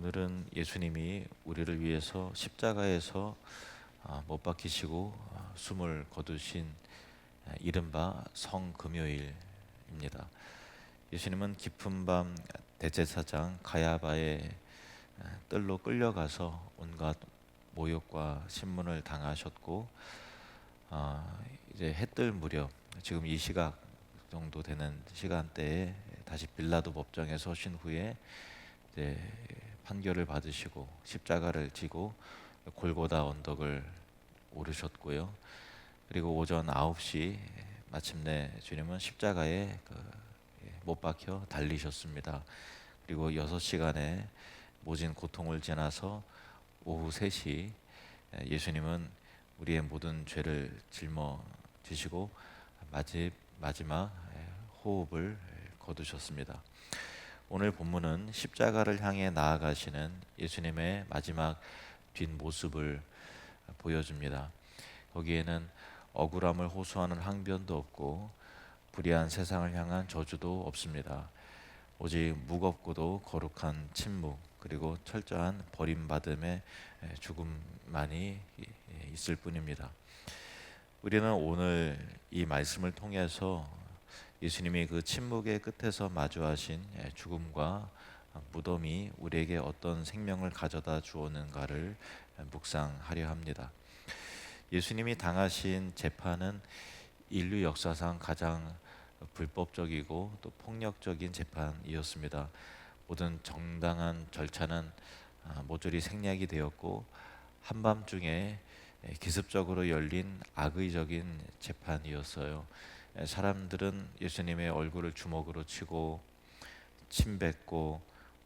오늘은 예수님이 우리를 위해서 십자가에서 못 박히시고 숨을 거두신 이른바 성금요일입니다. 예수님은 깊은 밤 대제사장 가야바의 뜰로 끌려가서 온갖 모욕과 신문을 당하셨고, 이제 해뜰 무렵, 지금 이 시각 정도 되는 시간대에 다시 빌라도 법정에 서신 후에 이제 판결을 받으시고 십자가를 지고 골고다 언덕을 오르셨고요. 그리고 오전 9시 마침내 주님은 십자가에 못 박혀 달리셨습니다. 그리고 6시간의 모진 고통을 지나서 오후 3시 예수님은 우리의 모든 죄를 짊어지시고 마지막 호흡을 거두셨습니다. 오늘 본문은 십자가를 향해 나아가시는 예수님의 마지막 뒷모습을 보여줍니다. 거기에는 억울함을 호소하는 항변도 없고 불의한 세상을 향한 저주도 없습니다. 오직 무겁고도 거룩한 침묵, 그리고 철저한 버림받음의 죽음만이 있을 뿐입니다. 우리는 오늘 이 말씀을 통해서 예수님이 그 침묵의 끝에서 마주하신 죽음과 무덤이 우리에게 어떤 생명을 가져다 주었는가를 묵상하려 합니다. 예수님이 당하신 재판은 인류 역사상 가장 불법적이고 또 폭력적인 재판이었습니다. 모든 정당한 절차는 모조리 생략이 되었고 한밤중에 기습적으로 열린 악의적인 재판이었어요. 사람들은 예수님의 얼굴을 주먹으로 치고 침뱉고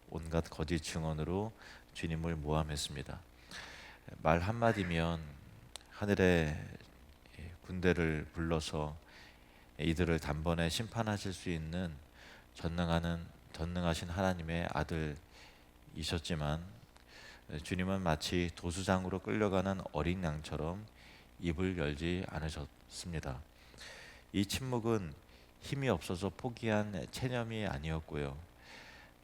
온갖 거짓 증언으로 주님을 모함했습니다. 말 한마디면 하늘의 군대를 불러서 이들을 단번에 심판하실 수 있는 전능하신 하나님의 아들이셨지만 주님은 마치 도수장으로 끌려가는 어린 양처럼 입을 열지 않으셨습니다. 이 침묵은 힘이 없어서 포기한 체념이 아니었고요.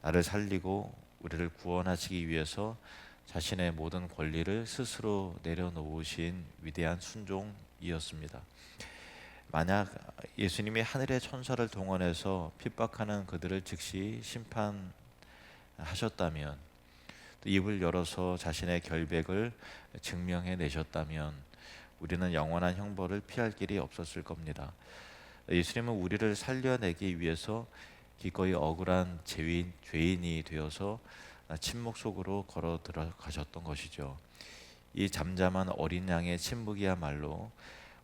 나를 살리고 우리를 구원하시기 위해서 자신의 모든 권리를 스스로 내려놓으신 위대한 순종이었습니다. 만약 예수님이 하늘의 천사를 동원해서 핍박하는 그들을 즉시 심판하셨다면, 또 입을 열어서 자신의 결백을 증명해 내셨다면 우리는 영원한 형벌을 피할 길이 없었을 겁니다. 예수님은 우리를 살려내기 위해서 기꺼이 억울한 죄인이 되어서 침묵 속으로 걸어 들어가셨던 것이죠. 이 잠잠한 어린 양의 침묵이야말로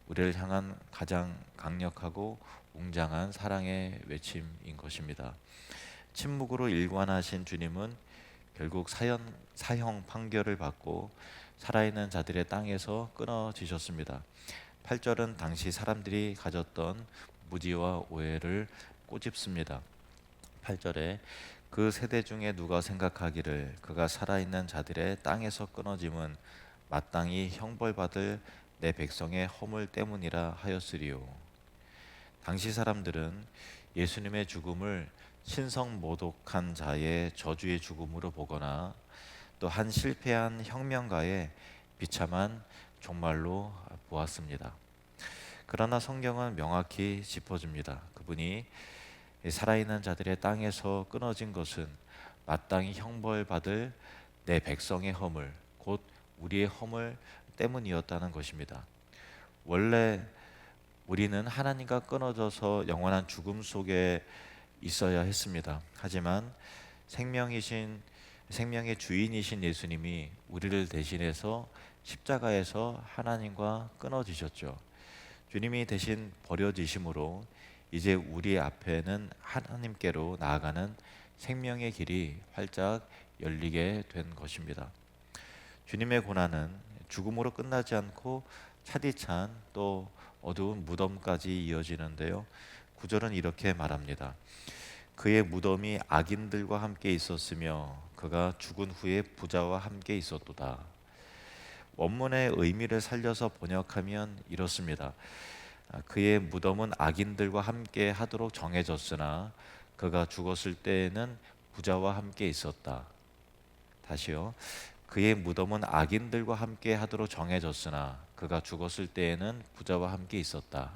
우리를 향한 가장 강력하고 웅장한 사랑의 외침인 것입니다. 침묵으로 일관하신 주님은 결국 사형 판결을 받고 살아있는 자들의 땅에서 끊어지셨습니다. 8절은 당시 사람들이 가졌던 무지와 오해를 꼬집습니다. 8절에 그 세대 중에 누가 생각하기를 그가 살아있는 자들의 땅에서 끊어짐은 마땅히 형벌받을 내 백성의 허물 때문이라 하였으리요. 당시 사람들은 예수님의 죽음을 신성모독한 자의 저주의 죽음으로 보거나 또 한 실패한 혁명가의 비참한 종말로 보았습니다. 그러나 성경은 명확히 짚어줍니다. 그분이 살아있는 자들의 땅에서 끊어진 것은 마땅히 형벌받을 내 백성의 허물, 곧 우리의 허물 때문이었다는 것입니다. 원래 우리는 하나님과 끊어져서 영원한 죽음 속에 있어야 했습니다. 하지만 생명의 주인이신 예수님이 우리를 대신해서 십자가에서 하나님과 끊어지셨죠. 주님이 대신 버려지심으로 이제 우리 앞에는 하나님께로 나아가는 생명의 길이 활짝 열리게 된 것입니다. 주님의 고난은 죽음으로 끝나지 않고 차디찬 또 어두운 무덤까지 이어지는데요. 9절은 이렇게 말합니다. 그의 무덤이 악인들과 함께 있었으며 그가 죽은 후에 부자와 함께 있었도다. 원문의 의미를 살려서 번역하면 이렇습니다. 그의 무덤은 악인들과 함께 하도록 정해졌으나 그가 죽었을 때에는 부자와 함께 있었다. 다시요. 그의 무덤은 악인들과 함께 하도록 정해졌으나 그가 죽었을 때에는 부자와 함께 있었다.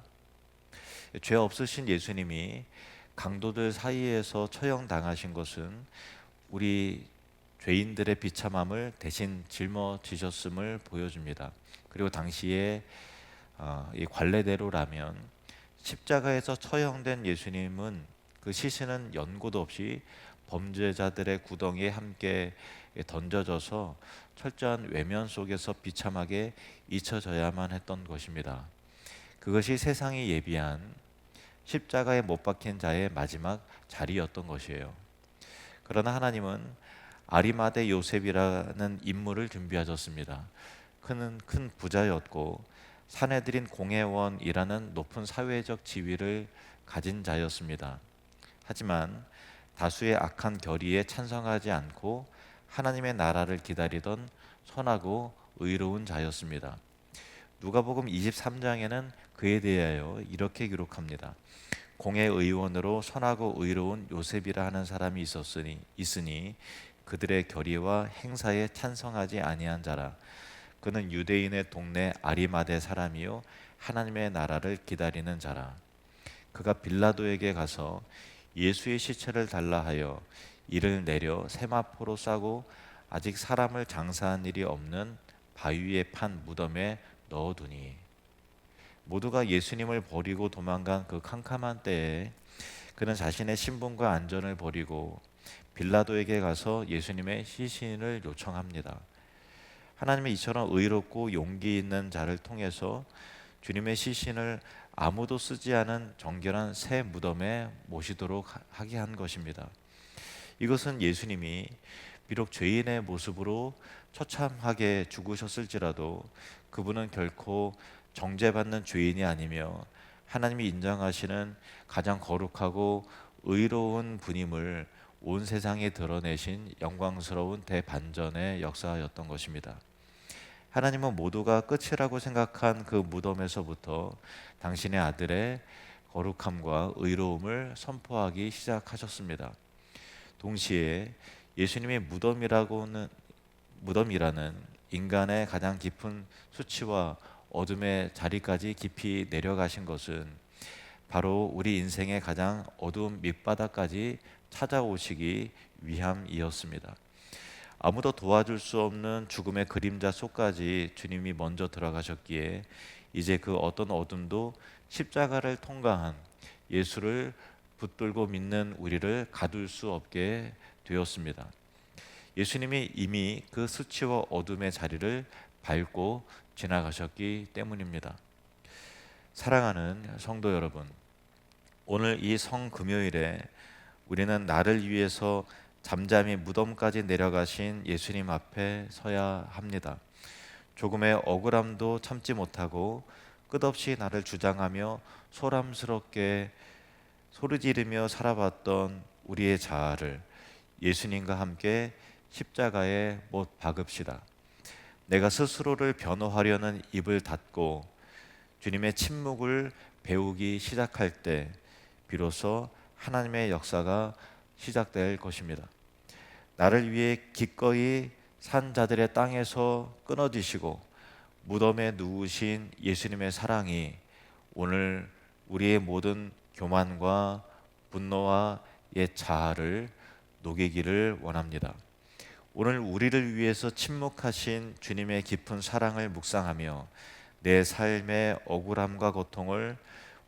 죄 없으신 예수님이 강도들 사이에서 처형당하신 것은 우리 죄인들의 비참함을 대신 짊어지셨음을 보여줍니다. 그리고 당시에 이 관례대로라면 십자가에서 처형된 예수님은 그 시신은 연고도 없이 범죄자들의 구덩이에 함께 던져져서 철저한 외면 속에서 비참하게 잊혀져야만 했던 것입니다. 그것이 세상이 예비한 십자가에 못 박힌 자의 마지막 자리였던 것이에요. 그러나 하나님은 아리마대 요셉이라는 인물을 준비하셨습니다. 그는 큰 부자였고 사내들인 공회원이라는 높은 사회적 지위를 가진 자였습니다. 하지만 다수의 악한 결의에 찬성하지 않고 하나님의 나라를 기다리던 선하고 의로운 자였습니다. 누가복음 23장에는 그에 대하여 이렇게 기록합니다. 공회의원으로 선하고 의로운 요셉이라 하는 사람이 있으니 그들의 결의와 행사에 찬성하지 아니한 자라. 그는 유대인의 동네 아리마대 사람이요 하나님의 나라를 기다리는 자라. 그가 빌라도에게 가서 예수의 시체를 달라 하여 이를 내려 세마포로 싸고 아직 사람을 장사한 일이 없는 바위에 판 무덤에 넣어두니. 모두가 예수님을 버리고 도망간 그 캄캄한 때에 그는 자신의 신분과 안전을 버리고 빌라도에게 가서 예수님의 시신을 요청합니다. 하나님은 이처럼 의롭고 용기 있는 자를 통해서 주님의 시신을 아무도 쓰지 않은 정결한 새 무덤에 모시도록 하게 한 것입니다. 이것은 예수님이 비록 죄인의 모습으로 처참하게 죽으셨을지라도 그분은 결코 정죄받는 죄인이 아니며 하나님이 인정하시는 가장 거룩하고 의로운 분임을 온 세상에 드러내신 영광스러운 대반전의 역사였던 것입니다. 하나님은 모두가 끝이라고 생각한 그 무덤에서부터 당신의 아들의 거룩함과 의로움을 선포하기 시작하셨습니다. 동시에 예수님의 무덤이라는 인간의 가장 깊은 수치와 어둠의 자리까지 깊이 내려가신 것은 바로 우리 인생의 가장 어두운 밑바닥까지 찾아오시기 위함이었습니다. 아무도 도와줄 수 없는 죽음의 그림자 속까지 주님이 먼저 들어가셨기에 이제 그 어떤 어둠도 십자가를 통과한 예수를 붙들고 믿는 우리를 가둘 수 없게 되었습니다. 예수님이 이미 그 수치와 어둠의 자리를 밟고 지나가셨기 때문입니다. 사랑하는 성도 여러분, 오늘 이 성금요일에 우리는 나를 위해서 잠잠히 무덤까지 내려가신 예수님 앞에 서야 합니다. 조금의 억울함도 참지 못하고 끝없이 나를 주장하며 소람스럽게 소리지르며 살아봤던 우리의 자아를 예수님과 함께 십자가에 못 박읍시다. 내가 스스로를 변호하려는 입을 닫고 주님의 침묵을 배우기 시작할 때 비로소 하나님의 역사가 시작될 것입니다. 나를 위해 기꺼이 산 자들의 땅에서 끊어지시고 무덤에 누우신 예수님의 사랑이 오늘 우리의 모든 교만과 분노와 옛 자아를 녹이기를 원합니다. 오늘 우리를 위해서 침묵하신 주님의 깊은 사랑을 묵상하며 내 삶의 억울함과 고통을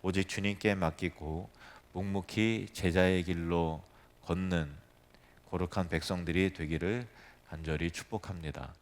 오직 주님께 맡기고 묵묵히 제자의 길로 걷는 거룩한 백성들이 되기를 간절히 축복합니다.